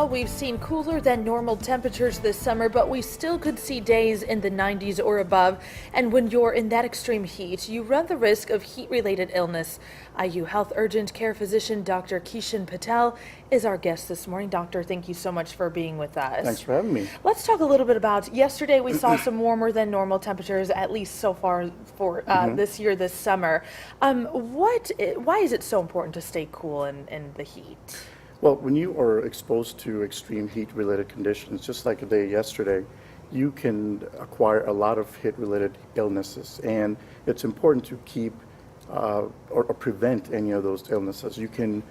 Well, we've seen cooler than normal temperatures this summer, but we still could see days in the 90s or above. And when you're in that extreme heat, you run the risk of heat-related illness. IU Health Urgent Care Physician Dr. Kishan Patel is our guest this morning. Doctor, thank you so much for being with us. Thanks for having me. Let's talk a little bit about yesterday. We saw some warmer than normal temperatures, at least so far for this year, this summer. Why is it so important to stay cool in the heat? Well, when you are exposed to extreme heat-related conditions, just like a day yesterday, you can acquire a lot of heat-related illnesses, and it's important to keep or prevent any of those illnesses. You can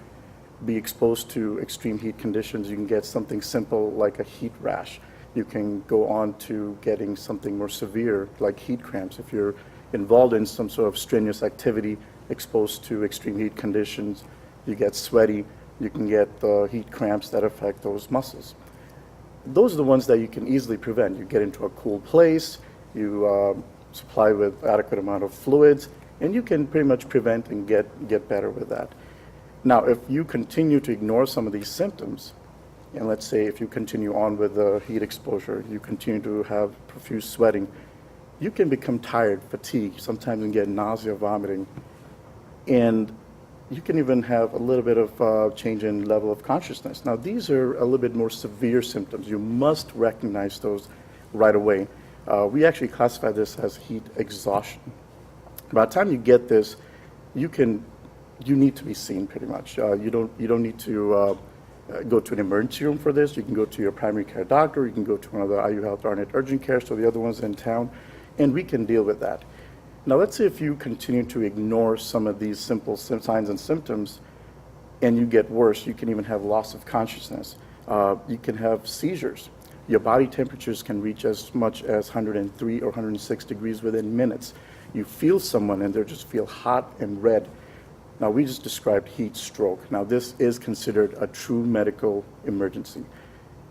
be exposed to extreme heat conditions. You can get something simple like a heat rash. You can go on to getting something more severe like heat cramps. If you're involved in some sort of strenuous activity, exposed to extreme heat conditions, you get sweaty, you can get heat cramps that affect those muscles. Those are the ones that you can easily prevent. You get into a cool place, you supply with adequate amount of fluids, and you can pretty much prevent and get better with that. Now, if you continue to ignore some of these symptoms, and let's say if you continue on with the heat exposure, you continue to have profuse sweating, you can become tired, fatigued, sometimes you get nausea, vomiting, and you can even have a little bit of change in level of consciousness. Now, these are a little bit more severe symptoms. You must recognize those right away. We actually classify this as heat exhaustion. By the time you get this, you need to be seen pretty much. You don't need to go to an emergency room for this. You can go to your primary care doctor. You can go to one of the IU Health Urgent Care, so the other ones in town, and we can deal with that. Now, let's say if you continue to ignore some of these simple signs and symptoms and you get worse, you can even have loss of consciousness. You can have seizures. Your body temperatures can reach as much as 103 or 106 degrees within minutes. You feel someone and they just feel hot and red. Now, we just described heat stroke. Now, this is considered a true medical emergency.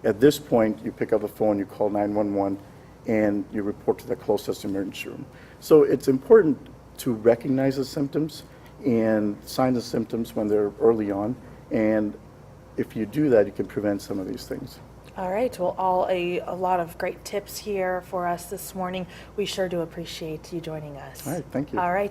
At this point, you pick up the phone, you call 911, and you report to the closest emergency room. So it's important to recognize the symptoms and signs and symptoms when they're early on, and if you do that, you can prevent some of these things. All right, well, a lot of great tips here for us this morning. We sure do appreciate you joining us. All right, thank you. All right.